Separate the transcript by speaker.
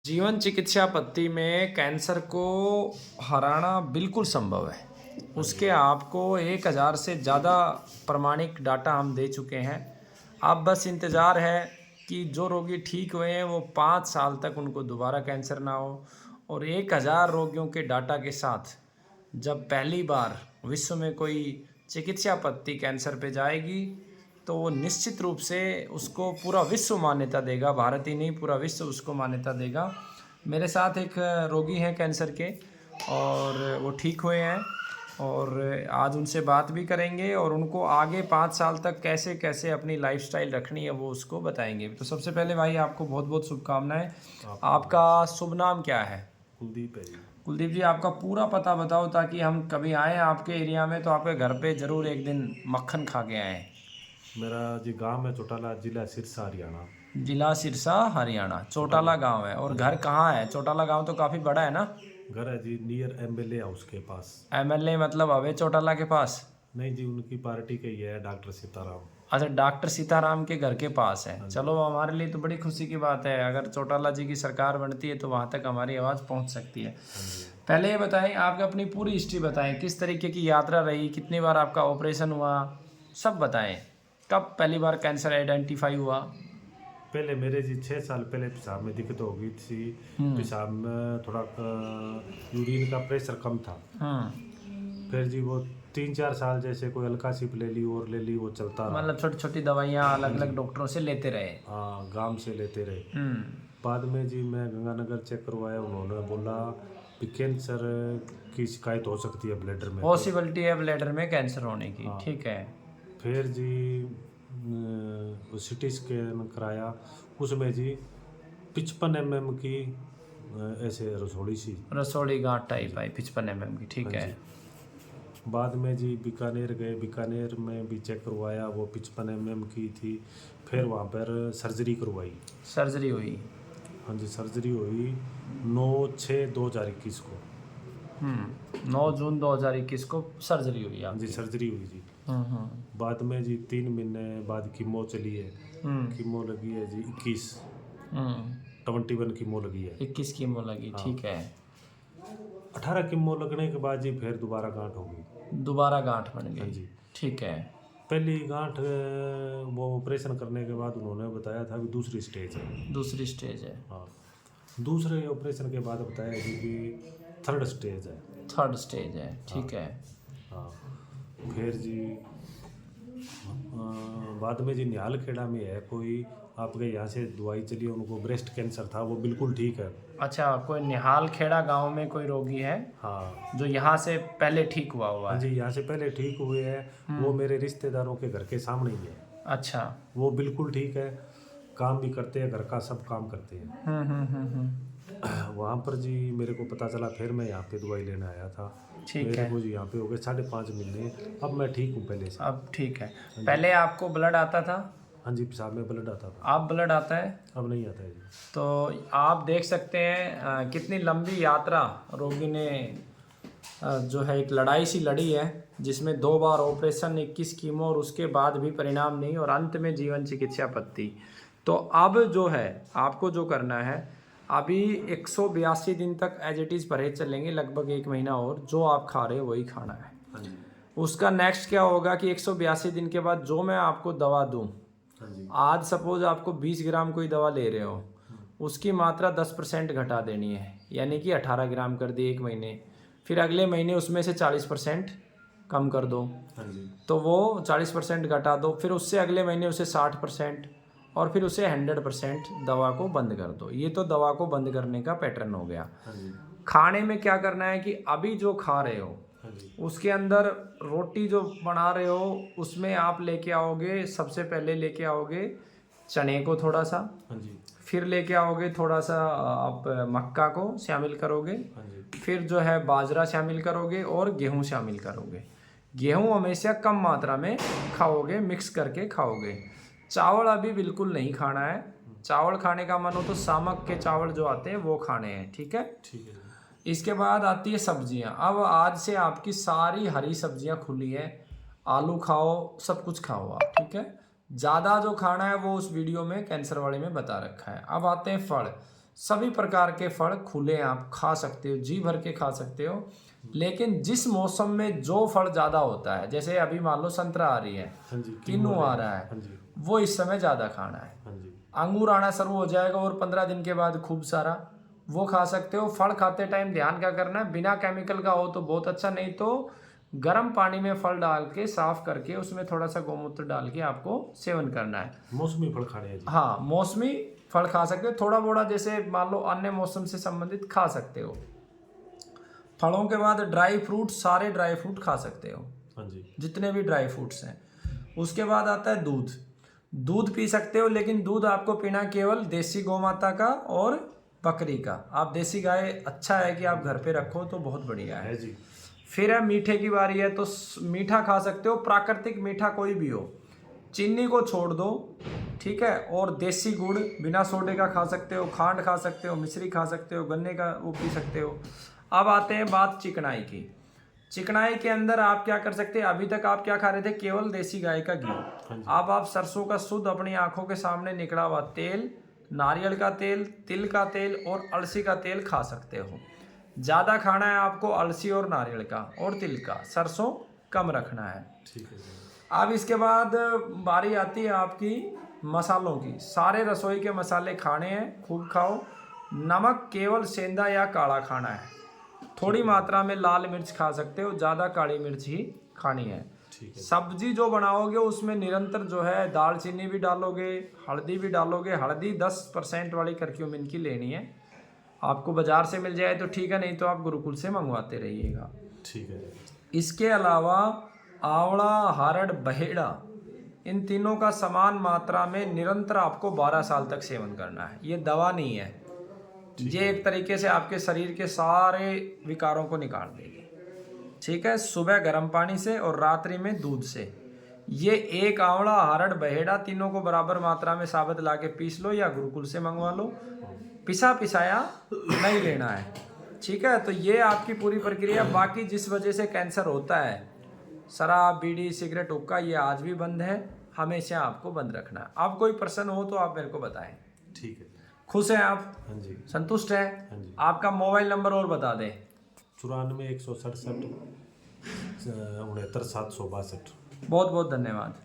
Speaker 1: जीवन चिकित्सा पद्धति में कैंसर को हराना बिल्कुल संभव है। उसके आपको 1000 से ज़्यादा प्रमाणिक डाटा हम दे चुके हैं। अब बस इंतज़ार है कि जो रोगी ठीक हुए हैं वो 5 साल तक उनको दोबारा कैंसर ना हो। और 1000 रोगियों के डाटा के साथ जब पहली बार विश्व में कोई चिकित्सा पद्धति कैंसर पे जाएगी तो वो निश्चित रूप से उसको पूरा विश्व मान्यता देगा। भारत ही नहीं, पूरा विश्व उसको मान्यता देगा। मेरे साथ एक रोगी हैं कैंसर के और वो ठीक हुए हैं और आज उनसे बात भी करेंगे और उनको आगे 5 साल तक कैसे कैसे अपनी लाइफस्टाइल रखनी है वो उसको बताएंगे। तो सबसे पहले भाई आपको बहुत बहुत शुभकामनाएं। आपका शुभ नाम क्या है?
Speaker 2: कुलदीप है जी।
Speaker 1: कुलदीप जी, आपका पूरा पता बताओ ताकि हम कभी आएँ आपके एरिया में तो आपके घर पे ज़रूर एक दिन मक्खन खा के आएँ।
Speaker 2: मेरा जी गांव है चौटाला, जिला सिरसा, हरियाणा।
Speaker 1: जिला सिरसा हरियाणा, चौटाला गांव है। और घर कहाँ है? चौटाला गांव तो काफ़ी बड़ा है ना?
Speaker 2: घर है जी नियर एमएलए हाउस के पास।
Speaker 1: एमएलए मतलब अभय चौटाला के पास?
Speaker 2: नहीं जी, उनकी पार्टी का ही है, डॉक्टर सीताराम।
Speaker 1: अच्छा, डॉक्टर सीताराम के घर के पास है। चलो, हमारे लिए तो बड़ी खुशी की बात है। अगर चौटाला जी की सरकार बनती है तो वहाँ तक हमारी आवाज़ पहुँच सकती है। पहले ये बताएं, आप अपनी पूरी हिस्ट्री बताएं, किस तरीके की यात्रा रही, कितनी बार आपका ऑपरेशन हुआ, सब बताएं। कब पहली बार कैंसर आइडेंटिफाई हुआ?
Speaker 2: पहले मेरे जी 6 साल पहले पेशाब में दिक्कत हो गई थी। पेशाब में थोड़ा यूरिन का प्रेशर कम था। फिर जी वो 3-4 साल जैसे कोई हल्का सिप ले ली और ले ली, वो चलता रहा।
Speaker 1: मतलब छोटी छोटी दवाइयाँ अलग अलग डॉक्टरों से लेते रहे?
Speaker 2: हाँ, गांव से लेते रहे। बाद में जी मैं गंगानगर चेक करवाया, उन्होंने बोला कि कैंसर की शिकायत हो सकती है ब्लैडर में।
Speaker 1: पॉसिबिलिटी है ब्लैडर में कैंसर होने की।
Speaker 2: हाँ।
Speaker 1: ठीक है।
Speaker 2: फिर जी सिटी स्कैन कराया, उसमें जी 55 mm की ऐसे रसोड़ी सी।
Speaker 1: रसोड़ी गांठ टाइप आई 55 mm की। ठीक
Speaker 2: हाँ
Speaker 1: है।
Speaker 2: जी। बाद में जी बीकानेर गए, बीकानेर में भी चेक करवाया, वो 55 mm की थी। फिर वहाँ पर सर्जरी करवाई।
Speaker 1: सर्जरी हुई?
Speaker 2: हाँ जी, सर्जरी हुई 9/6/2021 को।
Speaker 1: 9 जून 2021 को सर्जरी हुई
Speaker 2: हाँ जी,
Speaker 1: आपकी?
Speaker 2: सर्जरी हुई जी।
Speaker 1: हम्म।
Speaker 2: बाद में जी 3 महीने बाद कीमो चली है। कीमो लगी है जी 21 21 कीमो लगी है।
Speaker 1: 21 कीमो लगी।
Speaker 2: हाँ।
Speaker 1: ठीक है।
Speaker 2: 18 कीमो लगने के बाद जी फिर दोबारा गांठ हो गई।
Speaker 1: दोबारा गांठ बन
Speaker 2: हाँ
Speaker 1: गई?
Speaker 2: जी।
Speaker 1: ठीक है।
Speaker 2: पहली गांठ वो ऑपरेशन करने के बाद उन्होंने बताया था कि दूसरी स्टेज है।
Speaker 1: दूसरी स्टेज है?
Speaker 2: हाँ। दूसरे ऑपरेशन के बाद बताया जी कि 3rd स्टेज है।
Speaker 1: 3rd स्टेज है। ठीक है।
Speaker 2: हाँ। फिर जी बाद में जी निहाल खेड़ा में है कोई, आपके यहाँ से दवाई चली, उनको ब्रेस्ट कैंसर था, वो बिल्कुल ठीक है।
Speaker 1: अच्छा, कोई निहाल खेड़ा गांव में कोई रोगी है
Speaker 2: हाँ।
Speaker 1: जो यहाँ से पहले ठीक हुआ
Speaker 2: हाँ
Speaker 1: है?
Speaker 2: जी, यहाँ से पहले ठीक हुए हैं। वो मेरे रिश्तेदारों के घर के सामने ही है।
Speaker 1: अच्छा।
Speaker 2: वो बिल्कुल ठीक है, काम भी करते हैं, घर का सब काम करते हैं। वहाँ पर जी मेरे को पता चला, फिर मैं यहाँ पे दवाई लेने आया था।
Speaker 1: ठीक
Speaker 2: मेरे
Speaker 1: है।
Speaker 2: को जी यहाँ पे हो गए 5.5 महीने। अब मैं ठीक हूँ पहले से।
Speaker 1: अब ठीक है। पहले आपको ब्लड आता था?
Speaker 2: हाँ जी, पेशाब में ब्लड आता था।
Speaker 1: अब ब्लड आता है?
Speaker 2: अब नहीं आता है जी।
Speaker 1: तो आप देख सकते हैं कितनी लंबी यात्रा रोगी ने जो है एक लड़ाई सी लड़ी है, जिसमें 2 बार ऑपरेशन, 21 कीमो और उसके बाद भी परिणाम नहीं, और अंत में जीवन चिकित्सा पद्धति। तो अब जो है आपको जो करना है, अभी 182 दिन तक एज इट इज़ परहेज चलेंगे, लगभग 1 महीना और जो आप खा रहे हो वही खाना है।
Speaker 2: हाँ जी।
Speaker 1: उसका नेक्स्ट क्या होगा कि 182 दिन के बाद जो मैं आपको दवा दूँ,
Speaker 2: हाँ जी।
Speaker 1: आज सपोज आपको 20 ग्राम कोई दवा ले रहे हो, उसकी मात्रा 10% घटा देनी है, यानी कि 18 ग्राम कर दी 1 महीने। फिर अगले महीने उसमें से 40% कम कर दो।
Speaker 2: हाँ जी।
Speaker 1: तो वो 40% घटा दो, फिर उससे अगले महीने उसे 60% और फिर उसे 100% दवा को बंद कर दो। ये तो दवा को बंद करने का पैटर्न हो गया।
Speaker 2: हाँ जी।
Speaker 1: खाने में क्या करना है कि अभी जो खा रहे हो
Speaker 2: हाँ जी।
Speaker 1: उसके अंदर रोटी जो बना रहे हो उसमें आप लेके आओगे, सबसे पहले लेके आओगे चने को थोड़ा सा,
Speaker 2: हाँ जी।
Speaker 1: फिर लेके आओगे थोड़ा सा आप मक्का को शामिल करोगे,
Speaker 2: हाँ जी।
Speaker 1: फिर जो है बाजरा शामिल करोगे और गेहूं शामिल करोगे। गेहूं हमेशा कम मात्रा में खाओगे, मिक्स करके खाओगे। चावल अभी बिल्कुल नहीं खाना है। चावल खाने का मन हो तो सामक के चावल जो आते हैं वो खाने हैं। ठीक है।
Speaker 2: ठीक है जी।
Speaker 1: इसके बाद आती है सब्जियां। अब आज से आपकी सारी हरी सब्जियां खुली है, आलू खाओ, सब कुछ खाओ आप। ठीक है। ज़्यादा जो खाना है वो उस वीडियो में कैंसर वाले में बता रखा है। अब आते हैं फल। सभी प्रकार के फल खुले आप खा सकते हो, जी भर के खा सकते हो। लेकिन जिस मौसम में जो फल ज़्यादा होता है, जैसे अभी मान लो संतरा आ रही है,
Speaker 2: हाँ जी,
Speaker 1: किन्नू आ रहा है,
Speaker 2: हाँ जी,
Speaker 1: वो इस समय ज़्यादा खाना है।
Speaker 2: हाँ जी,
Speaker 1: अंगूर आना शुरू हो जाएगा और 15 दिन के बाद खूब सारा, वो खा सकते हो। फल खाते टाइम ध्यान क्या करना है, बिना केमिकल का हो तो बहुत अच्छा, नहीं तो गर्म पानी में फल डाल के साफ करके उसमें थोड़ा सा गोमूत्र डाल के आपको सेवन करना है।
Speaker 2: मौसमी फल खाने हैं जी।
Speaker 1: हाँ, मौसमी फल खा सकते हो, थोड़ा बोड़ा जैसे मान लो अन्य मौसम से संबंधित खा सकते हो। फलों के बाद ड्राई फ्रूट, सारे ड्राई फ्रूट खा सकते हो,
Speaker 2: हाँ जी,
Speaker 1: जितने भी ड्राई फ्रूट्स हैं। उसके बाद आता है दूध, दूध पी सकते हो, लेकिन दूध आपको पीना केवल देसी गौ माता का और बकरी का। आप देसी गाय अच्छा है कि आप घर पे रखो तो बहुत बढ़िया है।
Speaker 2: जी।
Speaker 1: फिर है मीठे की बारी है, तो मीठा खा सकते हो, प्राकृतिक मीठा कोई भी हो, चीनी को छोड़ दो, ठीक है। और देसी गुड़ बिना सोडे का खा सकते हो, खांड खा सकते हो, मिश्री खा सकते हो, गन्ने का वो पी सकते हो। अब आते हैं बात चिकनाई की। चिकनाई के अंदर आप क्या कर सकते हैं, अभी तक आप क्या खा रहे थे, केवल देसी गाय का घी। अब आप सरसों का शुद्ध अपनी आंखों के सामने निकला हुआ तेल, नारियल का तेल, तिल का तेल और अलसी का तेल खा सकते हो। ज़्यादा खाना है आपको अलसी और नारियल का और तिल का, सरसों कम रखना है।
Speaker 2: ठीक है जी।
Speaker 1: अब इसके बाद बारी आती है आपकी मसालों की। सारे रसोई के मसाले खाने हैं, खूब खाओ। नमक केवल सेंधा या काला खाना है, थोड़ी मात्रा में लाल मिर्च खा सकते हो, ज़्यादा काली मिर्च ही खानी है।
Speaker 2: ठीक है।
Speaker 1: सब्जी जो बनाओगे उसमें निरंतर जो है दालचीनी भी डालोगे, हल्दी भी डालोगे। हल्दी 10% वाली करक्यूमिन की लेनी है, आपको बाजार से मिल जाए तो ठीक है, नहीं तो आप गुरुकुल से मंगवाते रहिएगा।
Speaker 2: ठीक है।
Speaker 1: इसके अलावा आंवला, हरड़, बहेड़ा, इन तीनों का समान मात्रा में निरंतर आपको 12 साल तक सेवन करना है। ये दवा नहीं है, ये एक तरीके से आपके शरीर के सारे विकारों को निकाल देगी, ठीक है। सुबह गर्म पानी से और रात्रि में दूध से। ये एक आंवला, हरड़, बहेड़ा तीनों को बराबर मात्रा में साबुत ला के पीस लो या गुरुकुल से मंगवा लो, पिसा पिसाया नहीं लेना है, ठीक है। तो ये आपकी पूरी प्रक्रिया। बाकी जिस वजह से कैंसर होता है, शराब, बीड़ी, सिगरेट, हुक्का, ये आज भी बंद है, हमेशा आपको बंद रखना है। अब कोई प्रश्न हो तो आप मेरे को बताएं।
Speaker 2: ठीक है।
Speaker 1: खुश हैं आप?
Speaker 2: हाँ जी,
Speaker 1: संतुष्ट हैं?
Speaker 2: हाँ जी।
Speaker 1: आपका मोबाइल नंबर और बता दें।
Speaker 2: 94 167 69 762।
Speaker 1: बहुत बहुत धन्यवाद।